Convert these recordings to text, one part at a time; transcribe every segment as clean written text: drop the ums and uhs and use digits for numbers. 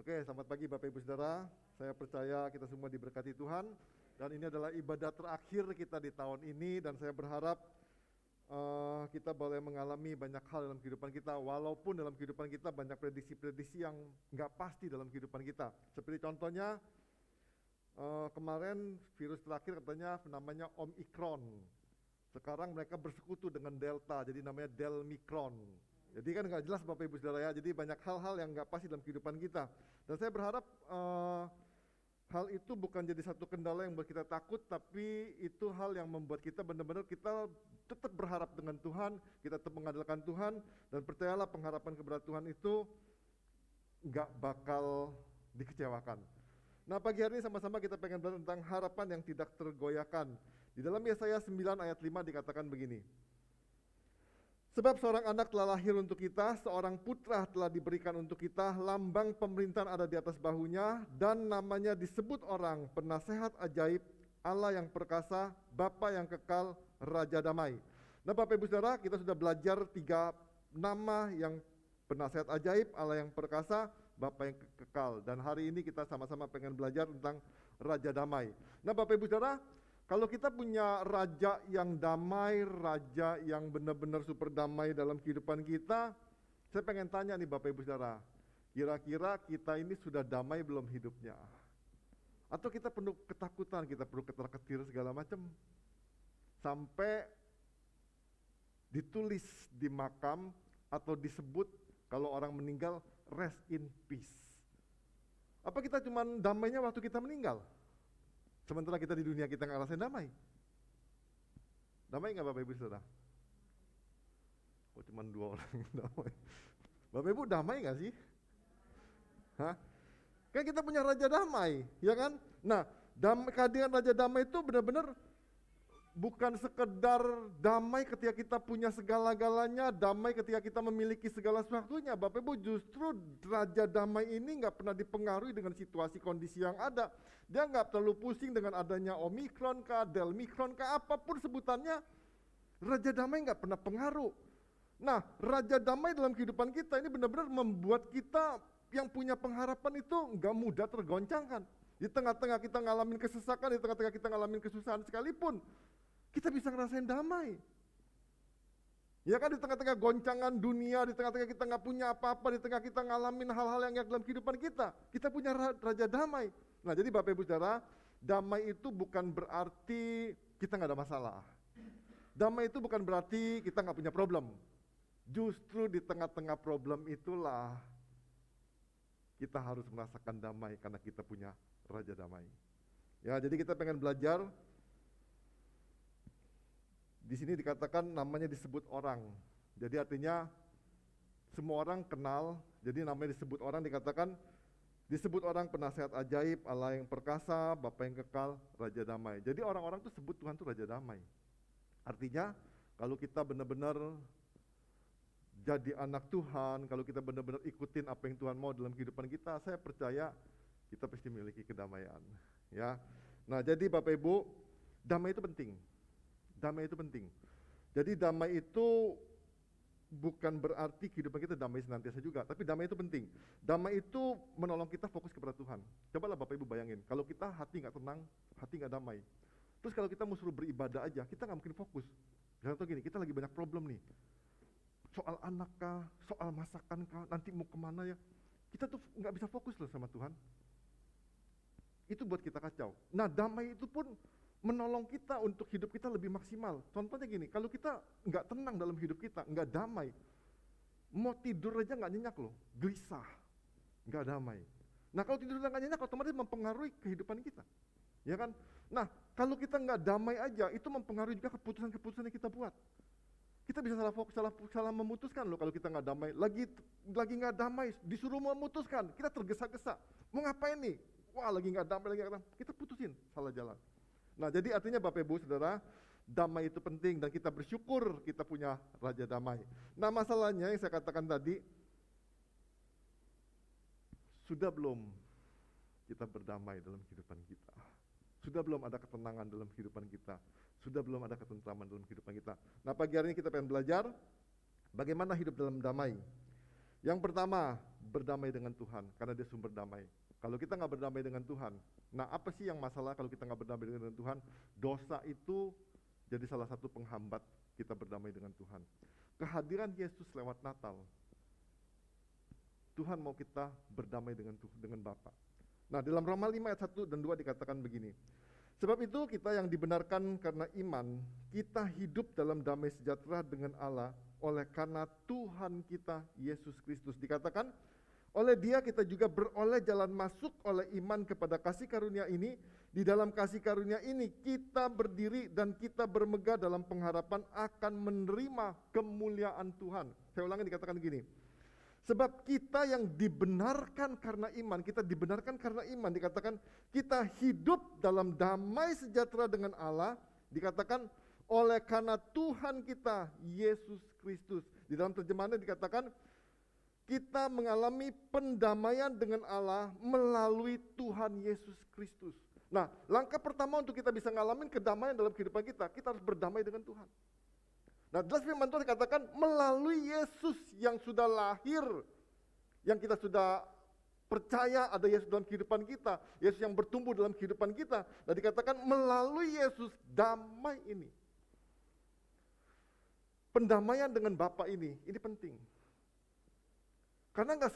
Oke, selamat pagi Bapak Ibu Saudara. Saya percaya kita semua diberkati Tuhan. Dan ini adalah ibadah terakhir kita di tahun ini. Dan saya berharap kita boleh mengalami banyak hal dalam kehidupan kita. Walaupun dalam kehidupan kita banyak prediksi-prediksi yang nggak pasti dalam kehidupan kita. Seperti contohnya, kemarin virus terakhir katanya namanya Omicron. Sekarang mereka bersekutu dengan Delta, jadi namanya Delmicron. Jadi kan nggak jelas Bapak Ibu Saudara ya, jadi banyak hal-hal yang nggak pasti dalam kehidupan kita. Dan saya berharap hal itu bukan jadi satu kendala yang membuat kita takut, tapi itu hal yang membuat kita benar-benar kita tetap berharap dengan Tuhan, kita tetap mengandalkan Tuhan, dan percayalah pengharapan kepada Tuhan itu nggak bakal dikecewakan. Nah pagi hari ini sama-sama kita pengen belajar tentang harapan yang tidak tergoyahkan. Di dalam Yesaya 9 ayat 5 dikatakan begini. Sebab seorang anak telah lahir untuk kita, seorang putra telah diberikan untuk kita, lambang pemerintahan ada di atas bahunya, dan namanya disebut orang penasehat ajaib, Allah yang perkasa, Bapa yang kekal, Raja damai. Nah Bapak Ibu Saudara, kita sudah belajar 3 nama yang penasehat ajaib, Allah yang perkasa, Bapa yang kekal. Dan hari ini kita sama-sama pengen belajar tentang Raja damai. Nah Bapak Ibu Saudara, kalau kita punya raja yang damai, raja yang benar-benar super damai dalam kehidupan kita, saya pengen tanya nih Bapak Ibu Saudara, kira-kira kita ini sudah damai belum hidupnya? Atau kita penuh ketakutan, kita perlu ketar-ketir segala macam, sampai ditulis di makam atau disebut kalau orang meninggal, rest in peace. Apa kita cuma damainya waktu kita meninggal? Sementara kita di dunia kita nggak ngerasain damai. Damai nggak Bapak Ibu Saudara? Oh cuma 2 orang yang damai. Bapak Ibu damai nggak sih? Hah? Kan kita punya Raja Damai, ya kan? Nah, kehadiran Raja Damai itu benar-benar bukan sekedar damai ketika kita punya segala-galanya, damai ketika kita memiliki segala sesuatunya. Bapak Ibu, justru Raja Damai ini nggak pernah dipengaruhi dengan situasi kondisi yang ada. Dia nggak terlalu pusing dengan adanya Omicron kah, Delmicron kah, apapun sebutannya. Raja Damai nggak pernah pengaruh. Nah, Raja Damai dalam kehidupan kita ini benar-benar membuat kita yang punya pengharapan itu nggak mudah tergoncangkan. Di tengah-tengah kita ngalamin kesesakan, di tengah-tengah kita ngalamin kesusahan sekalipun, kita bisa ngerasain damai. Ya kan, di tengah-tengah goncangan dunia, di tengah-tengah kita nggak punya apa-apa, di tengah kita ngalamin hal-hal yang dalam kehidupan kita punya Raja Damai. Nah jadi Bapak Ibu Saudara, damai itu bukan berarti kita nggak ada masalah. Damai itu bukan berarti kita nggak punya problem. Justru di tengah-tengah problem itulah kita harus merasakan damai karena kita punya Raja Damai. Ya, jadi kita pengen belajar. Di sini dikatakan namanya disebut orang. Jadi artinya semua orang kenal. Jadi namanya disebut orang, dikatakan disebut orang penasehat ajaib, Allah yang perkasa, Bapa yang kekal, Raja damai. Jadi orang-orang tuh sebut Tuhan tuh Raja damai. Artinya kalau kita benar-benar jadi anak Tuhan, kalau kita benar-benar ikutin apa yang Tuhan mau dalam kehidupan kita, saya percaya kita pasti memiliki kedamaian. Ya. Nah jadi Bapak Ibu, damai itu penting. Damai itu penting. Jadi damai itu bukan berarti kehidupan kita damai senantiasa juga, tapi damai itu penting. Damai itu menolong kita fokus kepada Tuhan. Cobalah Bapak Ibu bayangin, kalau kita hati nggak tenang, hati nggak damai. Terus kalau kita mau suruh beribadah aja, kita nggak mungkin fokus. Contoh gini, kita lagi banyak problem nih. Soal anak kah, soal masakan kah, nanti mau kemana ya. Kita tuh nggak bisa fokus loh sama Tuhan. Itu buat kita kacau. Nah damai itu pun menolong kita untuk hidup kita lebih maksimal. Contohnya gini, kalau kita nggak tenang dalam hidup kita, nggak damai, mau tidur aja nggak nyenyak loh, gelisah, nggak damai. Nah kalau tidur nggak nyenyak, otomatis mempengaruhi kehidupan kita, ya kan? Nah kalau kita nggak damai aja, itu mempengaruhi juga keputusan-keputusan yang kita buat. Kita bisa salah fokus, salah memutuskan loh kalau kita nggak damai. Lagi nggak damai, disuruh memutuskan, kita tergesa-gesa. Mau ngapain nih? Wah lagi nggak damai, kita putusin, salah jalan. Nah jadi artinya Bapak Ibu Saudara, damai itu penting dan kita bersyukur kita punya Raja Damai. Nah masalahnya yang saya katakan tadi, sudah belum kita berdamai dalam kehidupan kita? Sudah belum ada ketenangan dalam kehidupan kita? Sudah belum ada ketentraman dalam kehidupan kita? Nah pagi hari ini kita pengen belajar bagaimana hidup dalam damai. Yang pertama, berdamai dengan Tuhan, karena dia sumber damai. Kalau kita nggak berdamai dengan Tuhan, nah apa sih yang masalah kalau kita nggak berdamai dengan Tuhan? Dosa itu jadi salah satu penghambat kita berdamai dengan Tuhan. Kehadiran Yesus lewat Natal, Tuhan mau kita berdamai dengan Bapa. Nah, dalam Roma 5 ayat 1 dan 2 dikatakan begini. Sebab itu kita yang dibenarkan karena iman, kita hidup dalam damai sejahtera dengan Allah oleh karena Tuhan kita Yesus Kristus. Dikatakan, oleh Dia kita juga beroleh jalan masuk oleh iman kepada kasih karunia ini. Di dalam kasih karunia ini kita berdiri dan kita bermegah dalam pengharapan akan menerima kemuliaan Tuhan. Saya ulangi, dikatakan gini. Sebab kita yang dibenarkan karena iman, kita dibenarkan karena iman, dikatakan kita hidup dalam damai sejahtera dengan Allah, dikatakan oleh karena Tuhan kita Yesus Kristus. Di dalam terjemahannya dikatakan kita mengalami pendamaian dengan Allah melalui Tuhan Yesus Kristus. Nah, langkah pertama untuk kita bisa ngalamin kedamaian dalam kehidupan kita harus berdamai dengan Tuhan. Nah, jelas firman Tuhan dikatakan melalui Yesus yang sudah lahir, yang kita sudah percaya ada Yesus dalam kehidupan kita, Yesus yang bertumbuh dalam kehidupan kita. Dan dikatakan melalui Yesus damai ini. Pendamaian dengan Bapa ini penting. Karena nggak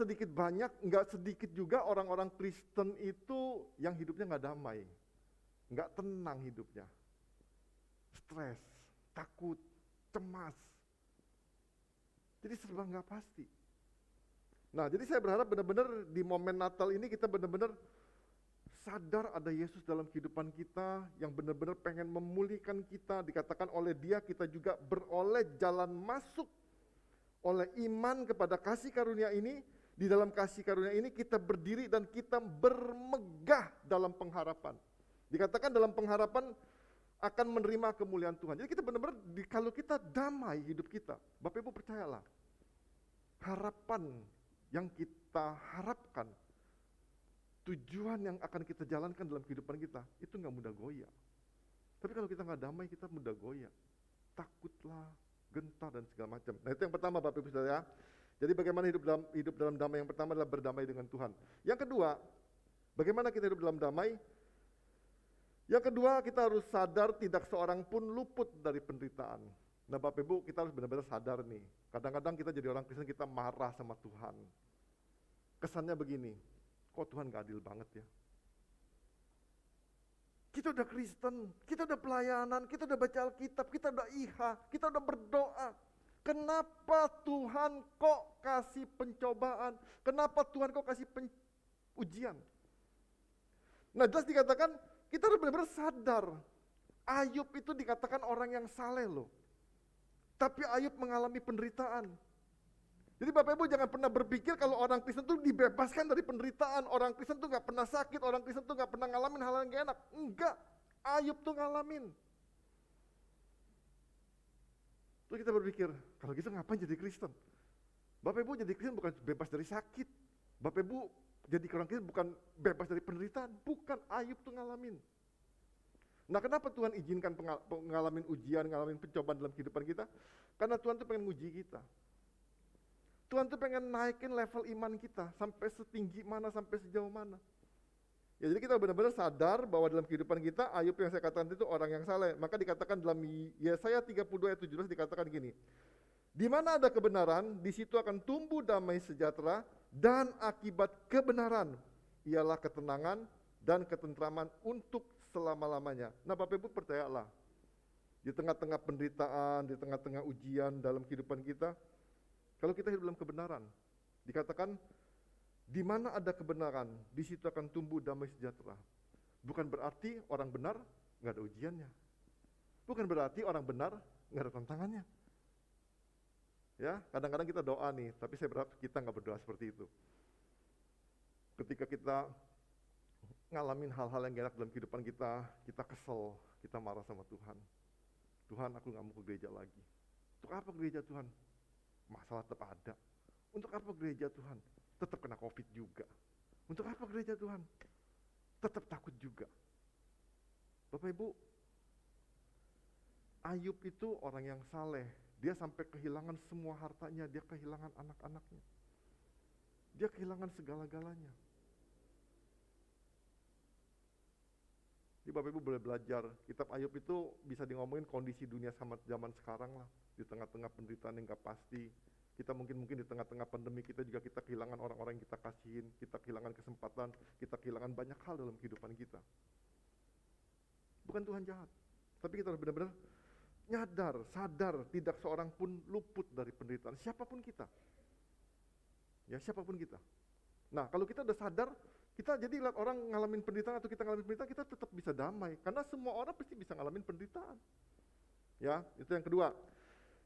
sedikit juga orang-orang Kristen itu yang hidupnya nggak damai, nggak tenang hidupnya, stres, takut, cemas. Jadi serba nggak pasti. Nah, jadi saya berharap benar-benar di momen Natal ini kita benar-benar sadar ada Yesus dalam kehidupan kita yang benar-benar pengen memulihkan kita. Dikatakan oleh Dia kita juga beroleh jalan masuk oleh iman kepada kasih karunia ini. Di dalam kasih karunia ini kita berdiri dan kita bermegah dalam pengharapan. Dikatakan dalam pengharapan akan menerima kemuliaan Tuhan. Jadi kita benar-benar, kalau kita damai hidup kita, Bapak Ibu percayalah, harapan yang kita harapkan, tujuan yang akan kita jalankan dalam kehidupan kita, itu nggak mudah goyah. Tapi kalau kita nggak damai, kita mudah goyah. Takutlah, gentar dan segala macam. Nah, itu yang pertama Bapak Ibu Saudara. Jadi bagaimana hidup dalam damai? Yang pertama adalah berdamai dengan Tuhan. Yang kedua, bagaimana kita hidup dalam damai? Yang kedua, kita harus sadar tidak seorang pun luput dari penderitaan. Nah, Bapak Ibu, kita harus benar-benar sadar nih. Kadang-kadang kita jadi orang Kristen, kita marah sama Tuhan. Kesannya begini, kok Tuhan gak adil banget ya? Kita udah Kristen, kita udah pelayanan, kita udah baca Alkitab, kita udah IHA, kita udah berdoa. Kenapa Tuhan kok kasih pencobaan? Kenapa Tuhan kok kasih ujian? Nah, jelas dikatakan, kita harus benar-benar sadar. Ayub itu dikatakan orang yang saleh loh. Tapi Ayub mengalami penderitaan. Jadi Bapak Ibu jangan pernah berpikir kalau orang Kristen itu dibebaskan dari penderitaan. Orang Kristen itu gak pernah sakit, orang Kristen itu gak pernah ngalamin hal yang gak enak. Enggak, Ayub tuh ngalamin. Terus kita berpikir, kalau gitu ngapain jadi Kristen? Bapak Ibu jadi Kristen bukan bebas dari sakit. Bapak Ibu jadi orang Kristen bukan bebas dari penderitaan. Bukan, Ayub tuh ngalamin. Nah, kenapa Tuhan izinkan ngalamin ujian, ngalamin pencobaan dalam kehidupan kita? Karena Tuhan tuh pengen nguji kita. Tuhan tuh pengen naikin level iman kita sampai setinggi mana, sampai sejauh mana. Ya, jadi kita benar-benar sadar bahwa dalam kehidupan kita, Ayub yang saya katakan itu orang yang saleh. Maka dikatakan dalam Yesaya 32 ayat 17 dikatakan gini. Di mana ada kebenaran, di situ akan tumbuh damai sejahtera, dan akibat kebenaran ialah ketenangan dan ketentraman untuk selama-lamanya. Nah, Bapak Ibu percayalah, di tengah-tengah penderitaan, di tengah-tengah ujian dalam kehidupan kita, kalau kita hidup dalam kebenaran, dikatakan di mana ada kebenaran, di situ akan tumbuh damai sejahtera. Bukan berarti orang benar nggak ada ujiannya. Bukan berarti orang benar nggak ada tantangannya. Ya, kadang-kadang kita doa nih, tapi saya berharap kita nggak berdoa seperti itu. Ketika kita ngalamin hal-hal yang gak enak dalam kehidupan kita, kita kesel, kita marah sama Tuhan. Tuhan, aku nggak mau ke gereja lagi. Untuk apa gereja Tuhan? Masalah tetap ada. Untuk apa gereja Tuhan? Tetap kena COVID juga. Untuk apa gereja Tuhan? Tetap takut juga. Bapak Ibu, Ayub itu orang yang saleh. Dia sampai kehilangan semua hartanya, dia kehilangan anak-anaknya. Dia kehilangan segala-galanya. Jadi Bapak Ibu boleh belajar, kitab Ayub itu bisa ngomongin kondisi dunia sama zaman sekarang lah. Di tengah-tengah penderitaan yang gak pasti, kita mungkin di tengah-tengah pandemi kita kehilangan orang-orang yang kita kasihin, kita kehilangan kesempatan, kita kehilangan banyak hal dalam kehidupan kita. Bukan Tuhan jahat, tapi kita harus benar-benar nyadar, sadar, tidak seorang pun luput dari penderitaan, siapapun kita. Ya, siapapun kita. Nah, kalau kita udah sadar, kita jadi lihat orang ngalamin penderitaan atau kita ngalamin penderitaan, kita tetap bisa damai. Karena semua orang pasti bisa ngalamin penderitaan. Ya, itu yang kedua.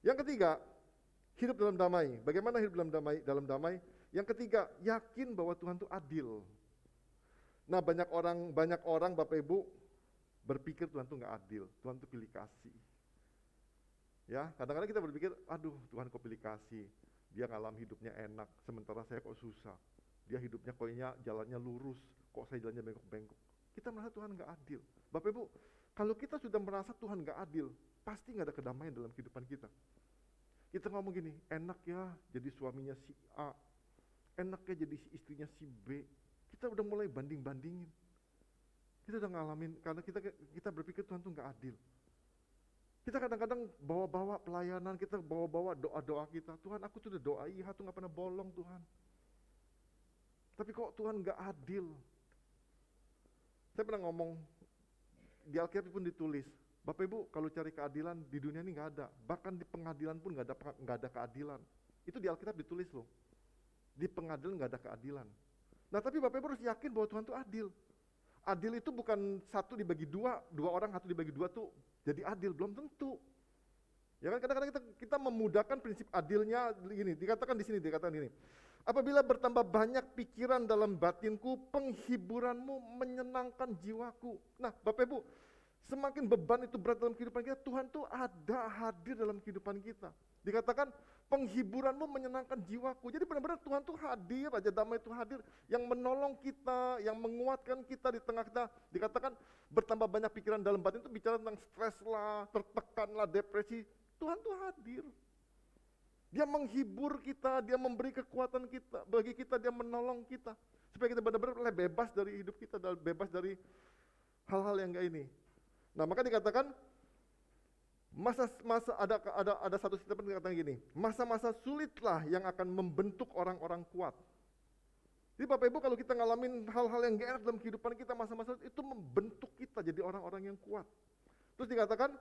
Yang ketiga, hidup dalam damai. Bagaimana hidup dalam damai? Yang ketiga, yakin bahwa Tuhan itu adil. Nah, banyak orang Bapak Ibu berpikir Tuhan itu nggak adil, Tuhan itu pilih kasih. Ya, kadang-kadang kita berpikir, aduh Tuhan kok pilih kasih, dia ngalam hidupnya enak, sementara saya kok susah. Dia hidupnya koknya jalannya lurus, kok saya jalannya bengkok-bengkok. Kita merasa Tuhan nggak adil. Bapak Ibu, kalau kita sudah merasa Tuhan nggak adil, pasti nggak ada kedamaian dalam kehidupan kita. Kita ngomong gini, enak ya jadi suaminya si A, enak ya jadi istrinya si B. Kita udah mulai banding-bandingin. Kita udah ngalamin, karena kita berpikir Tuhan tuh nggak adil. Kita kadang-kadang bawa-bawa pelayanan, kita bawa-bawa doa-doa kita. Tuhan, aku tuh udah doa, iya tuh nggak pernah bolong Tuhan. Tapi kok Tuhan nggak adil? Saya pernah ngomong, di Alkitab pun ditulis, Bapak Ibu kalau cari keadilan di dunia ini nggak ada. Bahkan di pengadilan pun nggak ada keadilan. Itu di Alkitab ditulis loh. Di pengadilan nggak ada keadilan. Nah tapi Bapak Ibu harus yakin bahwa Tuhan itu adil. Adil itu bukan satu dibagi dua orang satu dibagi dua tuh jadi adil, belum tentu. Ya kan kadang-kadang kita memudahkan prinsip adilnya gini, dikatakan gini. Apabila bertambah banyak pikiran dalam batinku, penghiburanmu menyenangkan jiwaku. Nah, Bapak Ibu, semakin beban itu berat dalam kehidupan kita, Tuhan tuh ada hadir dalam kehidupan kita. Dikatakan penghiburanmu menyenangkan jiwaku. Jadi benar-benar Tuhan tuh hadir, Raja Damai itu hadir, yang menolong kita, yang menguatkan kita di tengah kita. Dikatakan bertambah banyak pikiran dalam batin itu bicara tentang stres lah, tertekan lah, depresi. Tuhan tuh hadir. Dia menghibur kita, dia memberi kekuatan kita, bagi kita dia menolong kita. Supaya kita benar-benar bebas dari hidup kita, bebas dari hal-hal yang enggak ini. Nah maka dikatakan, ada satu statement yang dikatakan gini, masa-masa sulitlah yang akan membentuk orang-orang kuat. Jadi Bapak Ibu kalau kita ngalamin hal-hal yang enggak enak dalam kehidupan kita, masa-masa itu membentuk kita jadi orang-orang yang kuat. Terus dikatakan,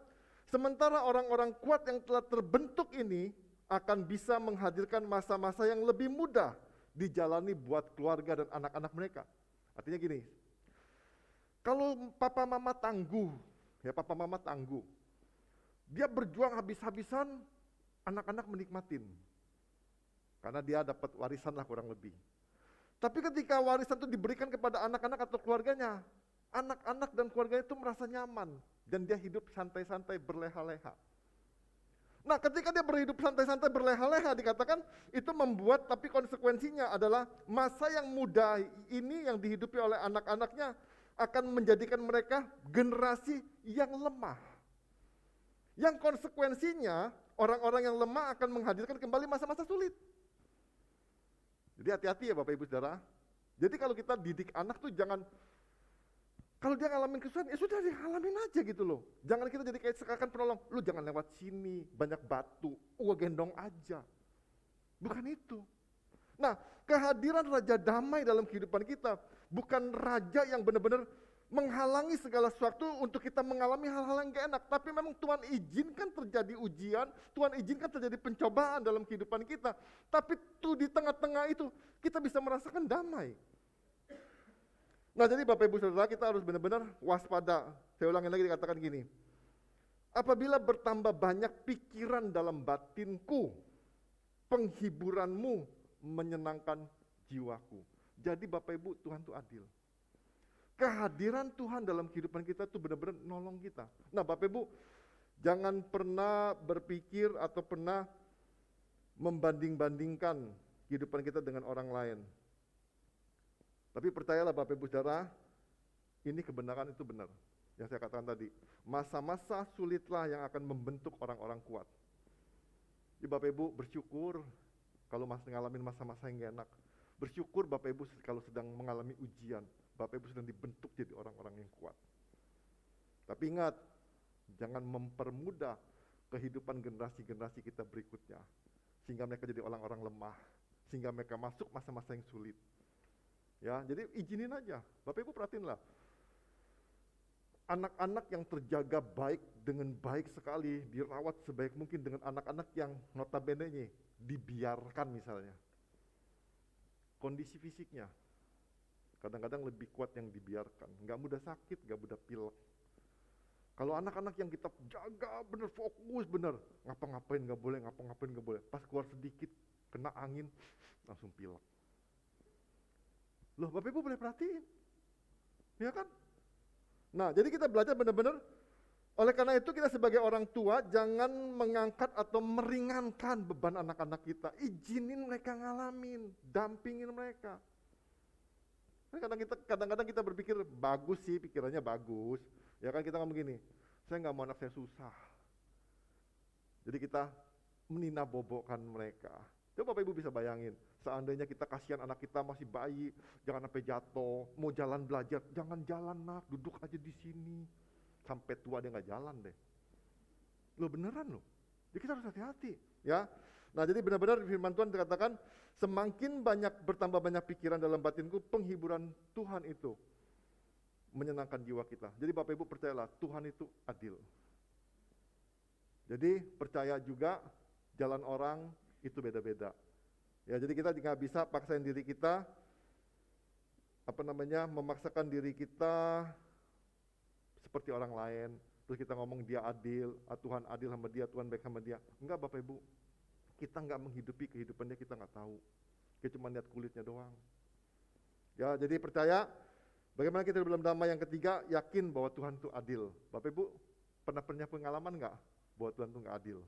sementara orang-orang kuat yang telah terbentuk ini, akan bisa menghadirkan masa-masa yang lebih mudah dijalani buat keluarga dan anak-anak mereka. Artinya gini, kalau papa mama tangguh, dia berjuang habis-habisan, anak-anak menikmatin. Karena dia dapat warisan lah kurang lebih. Tapi ketika warisan itu diberikan kepada anak-anak atau keluarganya, anak-anak dan keluarganya itu merasa nyaman, dan dia hidup santai-santai berleha-leha. Nah ketika dia berhidup santai-santai berleha-leha dikatakan itu membuat, tapi konsekuensinya adalah masa yang muda ini yang dihidupi oleh anak-anaknya akan menjadikan mereka generasi yang lemah. Yang konsekuensinya orang-orang yang lemah akan menghadirkan kembali masa-masa sulit. Jadi hati-hati ya Bapak Ibu Saudara. Jadi kalau kita didik anak tuh jangan, kalau dia ngalamin kesulitan, ya sudah dialamin aja gitu loh. Jangan kita jadi kayak seakan penolong, lu jangan lewat sini, banyak batu, gua gendong aja. Bukan itu. Nah, kehadiran Raja Damai dalam kehidupan kita, bukan Raja yang benar-benar menghalangi segala sesuatu untuk kita mengalami hal-hal yang gak enak. Tapi memang Tuhan izinkan terjadi ujian, Tuhan izinkan terjadi pencobaan dalam kehidupan kita. Tapi tuh di tengah-tengah itu, kita bisa merasakan damai. Nah jadi Bapak Ibu Saudara kita harus benar-benar waspada. Saya ulangi lagi dikatakan gini. Apabila bertambah banyak pikiran dalam batinku, penghiburanmu menyenangkan jiwaku. Jadi Bapak Ibu Tuhan itu adil. Kehadiran Tuhan dalam kehidupan kita itu benar-benar nolong kita. Nah Bapak Ibu jangan pernah berpikir atau pernah membanding-bandingkan kehidupan kita dengan orang lain. Tapi percayalah Bapak Ibu Saudara, ini kebenaran itu benar. Yang saya katakan tadi, masa-masa sulitlah yang akan membentuk orang-orang kuat. Jadi Bapak Ibu bersyukur kalau masih ngalamin masa-masa yang gak enak. Bersyukur Bapak Ibu kalau sedang mengalami ujian, Bapak Ibu sedang dibentuk jadi orang-orang yang kuat. Tapi ingat, jangan mempermudah kehidupan generasi-generasi kita berikutnya, sehingga mereka jadi orang-orang lemah, sehingga mereka masuk masa-masa yang sulit. Ya, jadi izinin aja. Bapak Ibu perhatiinlah, anak-anak yang terjaga baik dengan baik sekali, dirawat sebaik mungkin dengan anak-anak yang notabene-nya dibiarkan misalnya. Kondisi fisiknya kadang-kadang lebih kuat yang dibiarkan, nggak mudah sakit, nggak mudah pilek. Kalau anak-anak yang kita jaga bener, fokus bener, ngapa-ngapain nggak boleh, ngapa-ngapain nggak boleh, pas keluar sedikit kena angin langsung pilek. Loh, Bapak Ibu boleh perhatiin, ya kan? Nah, jadi kita belajar benar-benar. Oleh karena itu kita sebagai orang tua jangan mengangkat atau meringankan beban anak-anak kita. Izinin mereka ngalamin, dampingin mereka. Kadang-kadang kita berpikir bagus sih, pikirannya bagus. Ya kan, kita ngomong gini, saya nggak mau anak saya susah. Jadi kita meninabobokan mereka. Coba Bapak Ibu bisa bayangin, seandainya kita kasihan anak kita masih bayi, jangan sampai jatuh, mau jalan belajar, jangan jalan nak, duduk aja di sini. Sampai tua dia nggak jalan deh. Loh beneran loh. Jadi kita harus hati-hati, ya. Nah, jadi benar-benar firman Tuhan dikatakan, semakin bertambah banyak pikiran dalam batinku, penghiburan Tuhan itu menyenangkan jiwa kita. Jadi Bapak Ibu percayalah, Tuhan itu adil. Jadi percaya juga jalan orang itu beda-beda. Ya, jadi kita nggak bisa paksain diri kita, memaksakan diri kita seperti orang lain. Terus kita ngomong dia adil, Tuhan adil sama dia, Tuhan baik sama dia. Enggak Bapak Ibu, kita nggak menghidupi kehidupannya, kita nggak tahu. Kita cuma lihat kulitnya doang. Ya, jadi percaya. Bagaimana kita dalam damai yang ketiga, yakin bahwa Tuhan itu adil. Bapak Ibu pernah punya pengalaman nggak bahwa Tuhan itu nggak adil?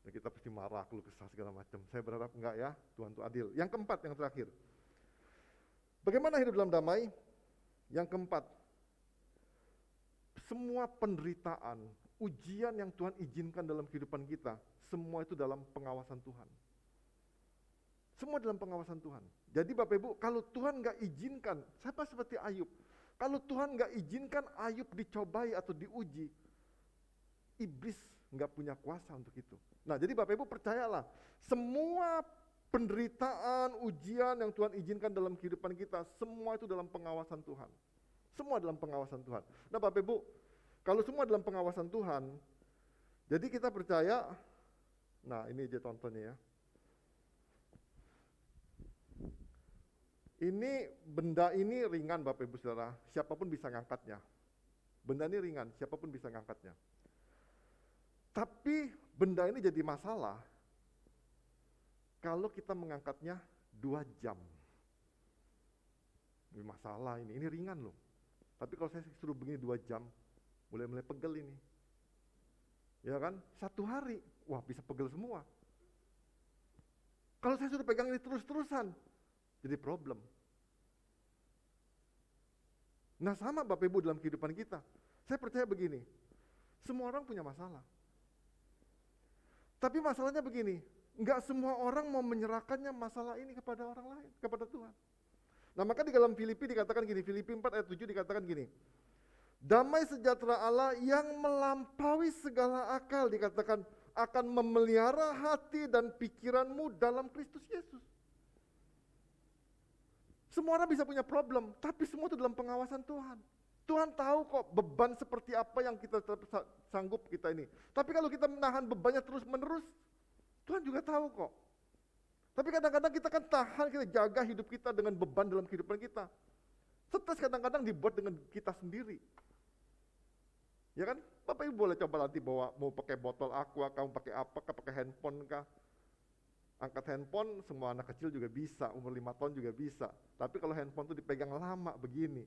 Ya, kita pasti marah, keluh kesah segala macam. Saya berharap enggak ya, Tuhan itu adil. Yang keempat, yang terakhir. Bagaimana hidup dalam damai? Yang keempat, semua penderitaan, ujian yang Tuhan izinkan dalam kehidupan kita, semua itu dalam pengawasan Tuhan. Semua dalam pengawasan Tuhan. Jadi Bapak Ibu, kalau Tuhan nggak izinkan, sama seperti Ayub, kalau Tuhan nggak izinkan Ayub dicobai atau diuji, iblis nggak punya kuasa untuk itu. Nah, jadi Bapak Ibu percayalah, semua penderitaan, ujian yang Tuhan izinkan dalam kehidupan kita, semua itu dalam pengawasan Tuhan. Semua dalam pengawasan Tuhan. Nah Bapak Ibu, kalau semua dalam pengawasan Tuhan, jadi kita percaya, nah ini aja contohnya ya. Ini benda ini ringan Bapak Ibu Saudara, siapapun bisa ngangkatnya. Benda ini ringan, siapapun bisa ngangkatnya. Tapi benda ini jadi masalah kalau kita mengangkatnya 2 jam. Ini masalah ini ringan loh. Tapi kalau saya suruh begini 2 jam, mulai pegel ini. Ya kan? 1 hari, wah bisa pegel semua. Kalau saya suruh pegang ini terus-terusan, jadi problem. Nah sama Bapak Ibu dalam kehidupan kita. Saya percaya begini, semua orang punya masalah. Tapi masalahnya begini, enggak semua orang mau menyerahkannya masalah ini kepada orang lain, kepada Tuhan. Nah maka di dalam Filipi dikatakan gini, Filipi 4 ayat 7 dikatakan gini, damai sejahtera Allah yang melampaui segala akal dikatakan akan memelihara hati dan pikiranmu dalam Kristus Yesus. Semua orang bisa punya problem, tapi semua itu dalam pengawasan Tuhan. Tuhan tahu kok beban seperti apa yang kita sanggup kita ini. Tapi kalau kita menahan bebannya terus-menerus, Tuhan juga tahu kok. Tapi kadang-kadang kita kan tahan, kita jaga hidup kita dengan beban dalam kehidupan kita. Stres kadang-kadang dibuat dengan kita sendiri. Ya kan? Bapak Ibu boleh coba nanti bawa, mau pakai botol aqua, kamu pakai apa, pakai handphone kah? Angkat handphone, semua anak kecil juga bisa, umur 5 tahun juga bisa. Tapi kalau handphone itu dipegang lama begini,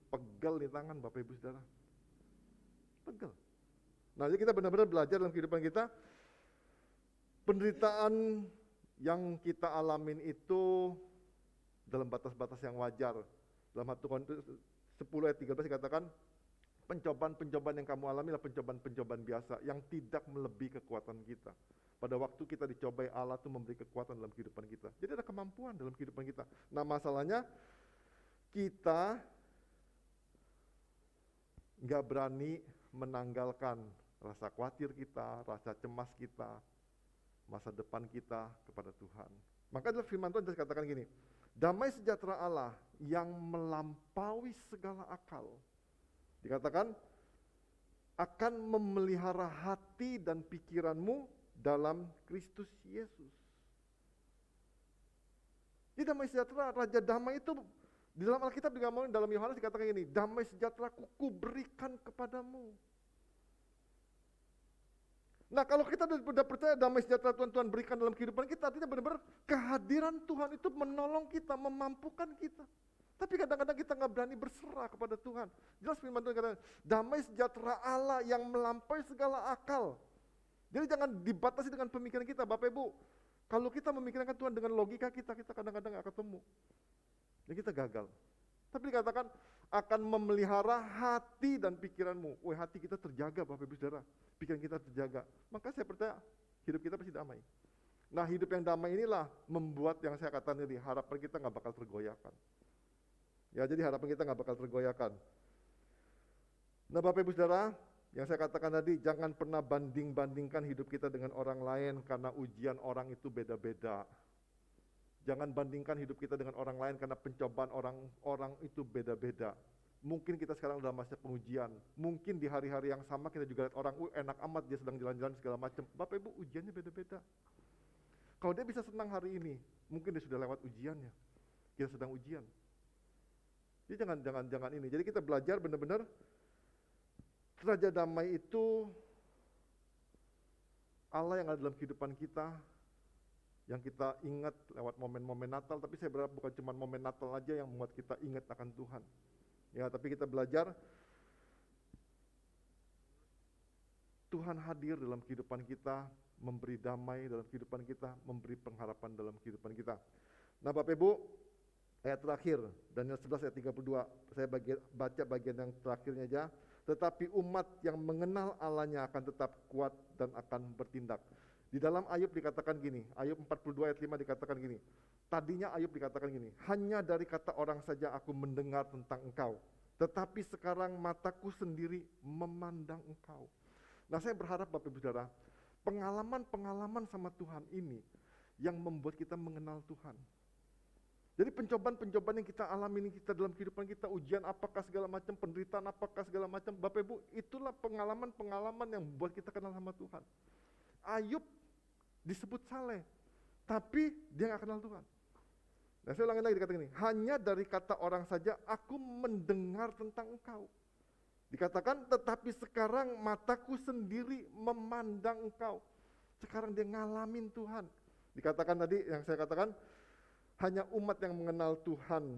pegel di tangan Bapak Ibu Saudara. Pegel. Nah, jadi kita benar-benar belajar dalam kehidupan kita, penderitaan yang kita alamin itu dalam batas-batas yang wajar. Dalam 1 Korintus 10 ayat 13 dikatakan, Pencobaan-pencobaan yang kamu alami adalah pencobaan-pencobaan biasa yang tidak melebihi kekuatan kita. Pada waktu kita dicobai, Allah tuh memberi kekuatan dalam kehidupan kita. Jadi ada kemampuan dalam kehidupan kita. Nah, masalahnya kita nggak berani menanggalkan rasa khawatir kita, rasa cemas kita, masa depan kita kepada Tuhan. Maka dalam firman Tuhan dikatakan gini, damai sejahtera Allah yang melampaui segala akal, dikatakan akan memelihara hati dan pikiranmu dalam Kristus Yesus. Jadi damai sejahtera, Raja Damai itu di dalam Alkitab juga dalam Yohanes dikatakan gini, damai sejahtera ku berikan kepadamu. Nah, kalau kita sudah percaya damai sejahtera Tuhan berikan dalam kehidupan kita, artinya benar-benar kehadiran Tuhan itu menolong kita, memampukan kita. Tapi kadang-kadang kita nggak berani berserah kepada Tuhan. Jelas firman Tuhan katakan, damai sejahtera Allah yang melampaui segala akal. Jadi jangan dibatasi dengan pemikiran kita, Bapak Ibu. Kalau kita memikirkan Tuhan dengan logika kita kadang-kadang nggak ketemu. Dan kita gagal. Tapi dikatakan akan memelihara hati dan pikiranmu. Wah, hati kita terjaga, Bapak Ibu Saudara. Pikiran kita terjaga. Maka saya percaya hidup kita pasti damai. Nah, hidup yang damai inilah membuat yang saya katakan tadi, harapan kita nggak bakal tergoyahkan. Ya, jadi harapan kita nggak bakal tergoyahkan. Nah, Bapak Ibu Saudara, yang saya katakan tadi, jangan pernah banding-bandingkan hidup kita dengan orang lain karena ujian orang itu beda-beda. Jangan bandingkan hidup kita dengan orang lain karena pencobaan orang itu beda-beda. Mungkin kita sekarang dalam masa pengujian. Mungkin di hari-hari yang sama kita juga lihat orang, enak amat dia sedang jalan-jalan segala macam. Bapak Ibu, ujiannya beda-beda. Kalau dia bisa senang hari ini, mungkin dia sudah lewat ujiannya. Kita sedang ujian. Jadi jangan ini. Jadi kita belajar benar-benar Raja Damai itu Allah yang ada dalam kehidupan kita, yang kita ingat lewat momen-momen Natal, tapi saya berharap bukan cuma momen Natal aja yang membuat kita ingat akan Tuhan. Ya, tapi kita belajar Tuhan hadir dalam kehidupan kita, memberi damai dalam kehidupan kita, memberi pengharapan dalam kehidupan kita. Nah, Bapak Ibu, ayat terakhir, Daniel 11 ayat 32, saya baca bagian yang terakhirnya aja. Tetapi umat yang mengenal Allahnya akan tetap kuat dan akan bertindak. Di dalam Ayub dikatakan gini, Ayub 42 ayat 5 dikatakan gini, tadinya Ayub dikatakan gini, hanya dari kata orang saja aku mendengar tentang engkau, tetapi sekarang mataku sendiri memandang engkau. Nah, saya berharap Bapak Ibu Saudara, pengalaman-pengalaman sama Tuhan ini yang membuat kita mengenal Tuhan. Jadi pencobaan-pencobaan yang kita alami ini kita dalam kehidupan kita, ujian apakah segala macam, penderitaan apakah segala macam, Bapak Ibu, itulah pengalaman-pengalaman yang membuat kita kenal sama Tuhan. Ayub disebut saleh, tapi dia nggak kenal Tuhan. Nah, saya ulangin lagi dikatakan ini, hanya dari kata orang saja aku mendengar tentang engkau. Dikatakan, tetapi sekarang mataku sendiri memandang engkau. Sekarang dia ngalamin Tuhan. Dikatakan tadi, yang saya katakan, hanya umat yang mengenal Tuhan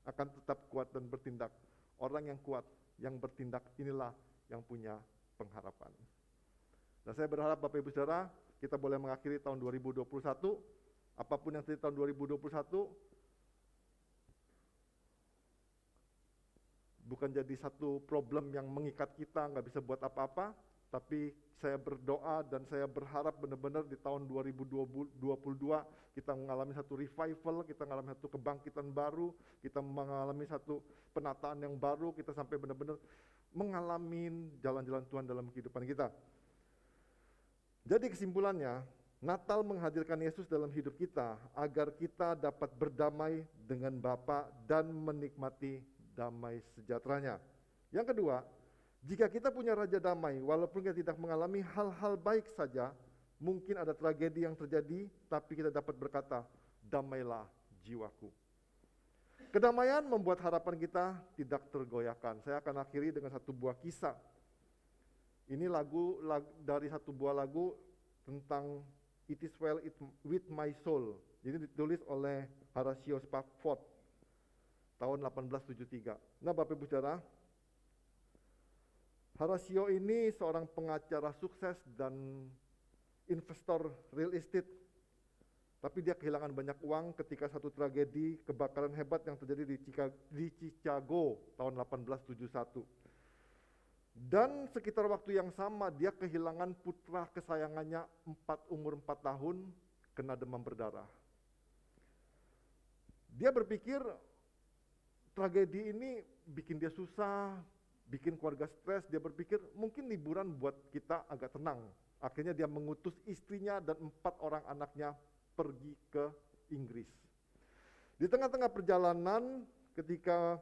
akan tetap kuat dan bertindak. Orang yang kuat, yang bertindak, inilah yang punya pengharapan. Nah, saya berharap Bapak Ibu Saudara, kita boleh mengakhiri tahun 2021, apapun yang terjadi tahun 2021, bukan jadi satu problem yang mengikat kita, nggak bisa buat apa-apa, tapi saya berdoa dan saya berharap benar-benar di tahun 2022 kita mengalami satu revival, kita mengalami satu kebangkitan baru, kita mengalami satu penataan yang baru, kita sampai benar-benar mengalami jalan-jalan Tuhan dalam kehidupan kita. Jadi kesimpulannya, Natal menghadirkan Yesus dalam hidup kita agar kita dapat berdamai dengan Bapa dan menikmati damai sejahteranya. Yang kedua, jika kita punya Raja Damai, walaupun kita tidak mengalami hal-hal baik saja, mungkin ada tragedi yang terjadi, tapi kita dapat berkata, damailah jiwaku. Kedamaian membuat harapan kita tidak tergoyahkan. Saya akan akhiri dengan satu buah kisah. Ini lagu dari satu buah lagu tentang It Is Well With My Soul. Jadi ditulis oleh Horatio Spafford tahun 1873. Nah, Bapak Ibu Saudara, Horatio ini seorang pengacara sukses dan investor real estate. Tapi dia kehilangan banyak uang ketika satu tragedi kebakaran hebat yang terjadi di Chicago tahun 1871. Dan sekitar waktu yang sama dia kehilangan putra kesayangannya umur 4 tahun kena demam berdarah. Dia berpikir tragedi ini bikin dia susah, bikin keluarga stres. Dia berpikir mungkin liburan buat kita agak tenang. Akhirnya dia mengutus istrinya dan 4 orang anaknya pergi ke Inggris. Di tengah-tengah perjalanan ketika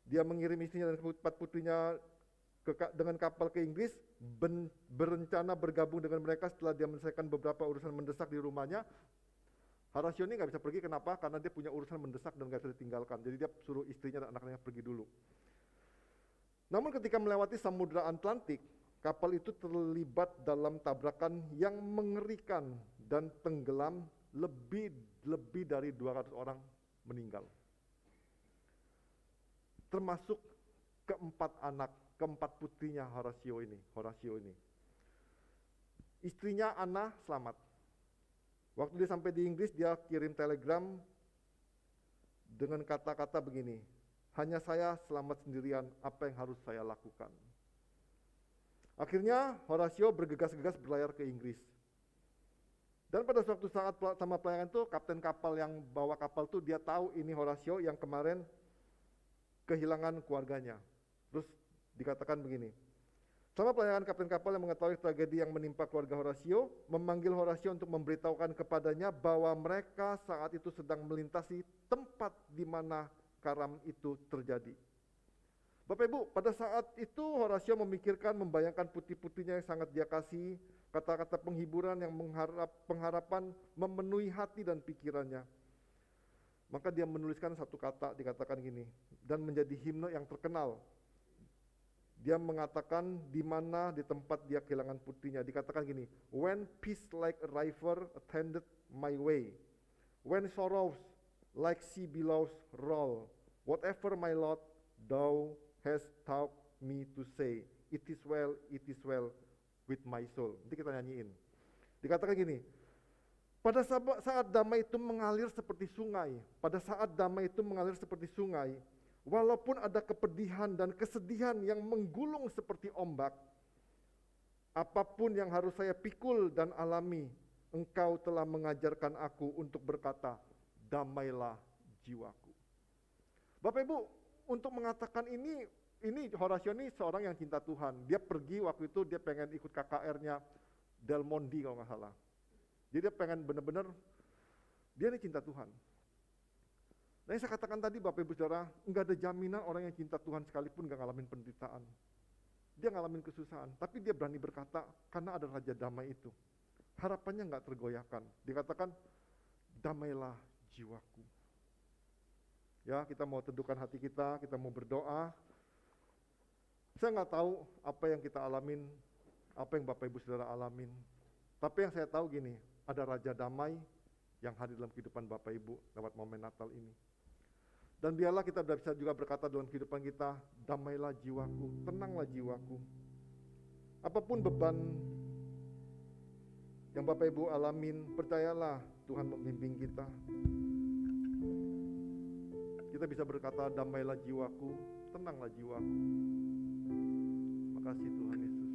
dia mengirim istrinya dan 4 putrinya dengan kapal ke Inggris, berencana bergabung dengan mereka setelah dia menyelesaikan beberapa urusan mendesak di rumahnya. Horatio ini nggak bisa pergi, kenapa? Karena dia punya urusan mendesak dan nggak bisa ditinggalkan. Jadi dia suruh istrinya dan anak-anaknya pergi dulu. Namun ketika melewati Samudra Atlantik, kapal itu terlibat dalam tabrakan yang mengerikan dan tenggelam, lebih dari 200 orang meninggal. Termasuk keempat putrinya Horatio ini. Istrinya Anna selamat. Waktu dia sampai di Inggris, dia kirim telegram dengan kata-kata begini, hanya saya selamat sendirian, apa yang harus saya lakukan? Akhirnya Horatio bergegas-gegas berlayar ke Inggris. Dan pada suatu saat sama pelayaran itu, kapten kapal yang bawa kapal itu, dia tahu ini Horatio yang kemarin kehilangan keluarganya. Terus dikatakan begini, sama pelayaran kapten kapal yang mengetahui tragedi yang menimpa keluarga Horatio, memanggil Horatio untuk memberitahukan kepadanya bahwa mereka saat itu sedang melintasi tempat di mana karam itu terjadi. Bapak Ibu, pada saat itu Horatio memikirkan, membayangkan putri-putrinya yang sangat dia kasih, kata-kata penghiburan yang pengharapan memenuhi hati dan pikirannya. Maka dia menuliskan satu kata, dikatakan gini, dan menjadi himne yang terkenal. Dia mengatakan di mana di tempat dia kehilangan putrinya, dikatakan gini, when peace like a river attended my way, when sorrows like sea billows roll, whatever my lot thou hast taught me to say, it is well with my soul. Nanti kita nyanyiin. Dikatakan gini, pada saat damai itu mengalir seperti sungai, walaupun ada kepedihan dan kesedihan yang menggulung seperti ombak, apapun yang harus saya pikul dan alami, Engkau telah mengajarkan aku untuk berkata, damailah jiwaku. Bapak Ibu, untuk mengatakan ini Horatio ini seorang yang cinta Tuhan. Dia pergi waktu itu, dia pengen ikut KKR-nya Del Monte kalau nggak salah. Jadi dia pengen benar-benar, dia ini cinta Tuhan. Nah yang saya katakan tadi Bapak Ibu Saudara, enggak ada jaminan orang yang cinta Tuhan sekalipun enggak ngalamin penderitaan. Dia ngalamin kesusahan, tapi dia berani berkata karena ada Raja Damai itu. Harapannya enggak tergoyahkan. Dikatakan, damailah jiwaku. Ya, kita mau teduhkan hati kita mau berdoa. Saya enggak tahu apa yang kita alamin, apa yang Bapak Ibu Saudara alamin. Tapi yang saya tahu gini, ada Raja Damai yang hadir dalam kehidupan Bapak Ibu lewat momen Natal ini. Dan biarlah kita bisa juga berkata dalam kehidupan kita, damailah jiwaku, tenanglah jiwaku. Apapun beban yang Bapak Ibu alamin, percayalah Tuhan membimbing kita. Kita bisa berkata, damailah jiwaku, tenanglah jiwaku. Makasih Tuhan Yesus.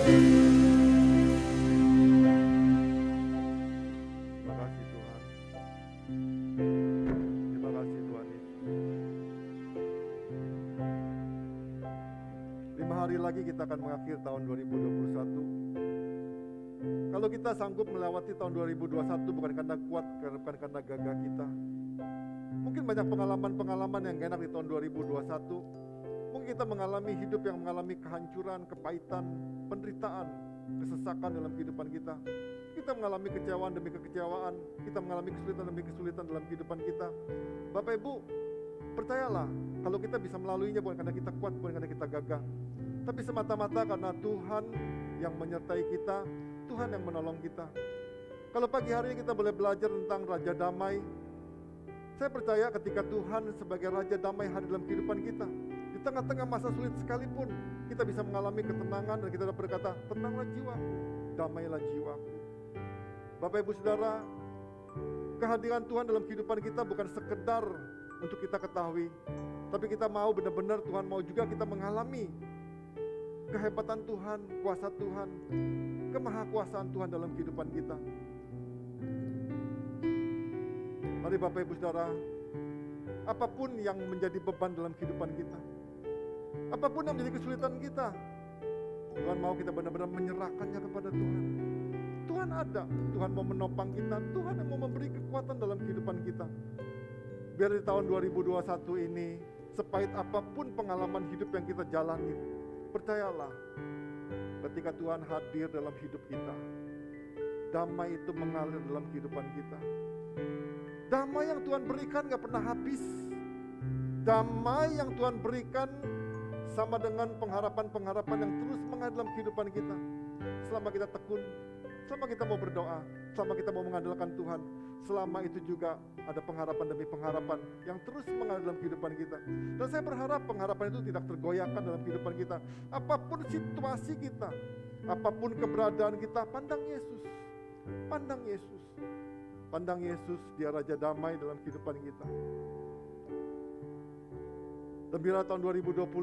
Terima kasih Tuhan. Terima kasih Tuhan Yesus. 5 hari lagi kita akan mengakhiri tahun 2021. Kalau kita sanggup melewati tahun 2021 bukan karena kuat, bukan karena gagah kita. Mungkin banyak pengalaman-pengalaman yang gak enak di tahun 2021. Mungkin kita mengalami hidup yang mengalami kehancuran, kepahitan, penderitaan, kesesakan dalam kehidupan kita. Kita mengalami kecewaan demi kekecewaan, kita mengalami kesulitan demi kesulitan dalam kehidupan kita. Bapak Ibu, percayalah, kalau kita bisa melaluinya bukan karena kita kuat, bukan karena kita gagah, tapi semata-mata karena Tuhan yang menyertai kita, Tuhan yang menolong kita. Kalau pagi hari ini kita boleh belajar tentang Raja Damai, saya percaya ketika Tuhan sebagai Raja Damai hadir dalam kehidupan kita, di tengah-tengah masa sulit sekalipun, kita bisa mengalami ketenangan dan kita dapat berkata, tenanglah jiwaku, damailah jiwaku. Bapak Ibu Saudara, kehadiran Tuhan dalam kehidupan kita bukan sekedar untuk kita ketahui, tapi kita mau benar-benar Tuhan mau juga kita mengalami kehebatan Tuhan, kuasa Tuhan, kemahakuasaan Tuhan dalam kehidupan kita. Mari Bapak Ibu Saudara, apapun yang menjadi beban dalam kehidupan kita, apapun yang menjadi kesulitan kita, Tuhan mau kita benar-benar menyerahkannya kepada Tuhan. Tuhan ada, Tuhan mau menopang kita, Tuhan yang mau memberi kekuatan dalam kehidupan kita. Biar di tahun 2021 ini, sepahit apapun pengalaman hidup yang kita jalani, percayalah, ketika Tuhan hadir dalam hidup kita, damai itu mengalir dalam kehidupan kita. Damai yang Tuhan berikan gak pernah habis. Damai yang Tuhan berikan sama dengan pengharapan-pengharapan yang terus mengalir dalam kehidupan kita. Selama kita tekun, selama kita mau berdoa, selama kita mau mengandalkan Tuhan, selama itu juga ada pengharapan demi pengharapan yang terus mengalir dalam kehidupan kita. Dan saya berharap pengharapan itu tidak tergoyahkan dalam kehidupan kita. Apapun situasi kita, apapun keberadaan kita, pandang Yesus. Pandang Yesus. Pandang Yesus, Dia Raja Damai dalam kehidupan kita. Dan bila tahun 2022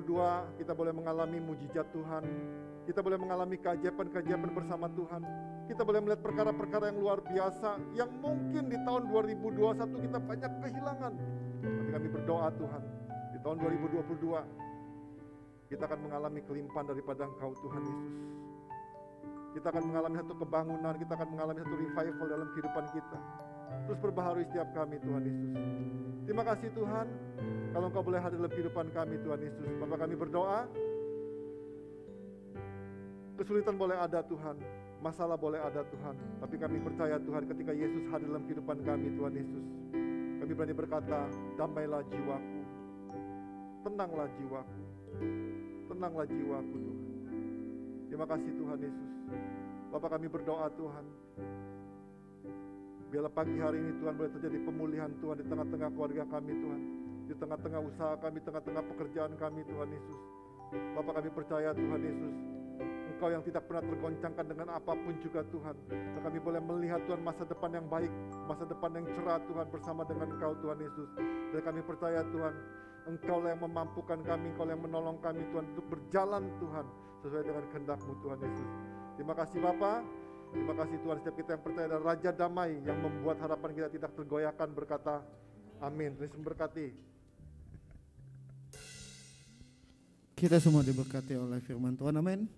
kita boleh mengalami mujizat Tuhan, kita boleh mengalami keajaiban-keajaiban bersama Tuhan, kita boleh melihat perkara-perkara yang luar biasa yang mungkin di tahun 2021 kita banyak kehilangan. Tapi kami berdoa Tuhan, di tahun 2022 kita akan mengalami kelimpahan daripada Engkau Tuhan Yesus. Kita akan mengalami satu kebangunan, kita akan mengalami satu revival dalam kehidupan kita. Terus perbaharui setiap kami Tuhan Yesus. Terima kasih Tuhan, kalau Engkau boleh hadir dalam kehidupan kami Tuhan Yesus. Bapak kami berdoa, kesulitan boleh ada Tuhan, masalah boleh ada Tuhan, tapi kami percaya Tuhan ketika Yesus hadir dalam kehidupan kami Tuhan Yesus, kami berani berkata, damailah jiwaku, tenanglah jiwaku, tenanglah jiwaku Tuhan. Terima kasih Tuhan Yesus. Bapak kami berdoa Tuhan, biarlah pagi hari ini Tuhan boleh terjadi pemulihan Tuhan di tengah-tengah keluarga kami Tuhan, di tengah-tengah usaha kami, tengah-tengah pekerjaan kami Tuhan Yesus. Bapak kami percaya Tuhan Yesus, Engkau yang tidak pernah tergoncangkan dengan apapun juga Tuhan. Dan kami boleh melihat Tuhan masa depan yang baik, masa depan yang cerah Tuhan bersama dengan Engkau Tuhan Yesus. Dan kami percaya Tuhan, Engkau yang memampukan kami, Engkau yang menolong kami Tuhan untuk berjalan Tuhan sesuai dengan kehendak-Mu Tuhan Yesus. Terima kasih Bapa, terima kasih Tuhan setiap kita yang percaya dan Raja Damai yang membuat harapan kita tidak tergoyahkan berkata amin. Tuhan memberkati. Kita semua diberkati oleh firman Tuhan, amin.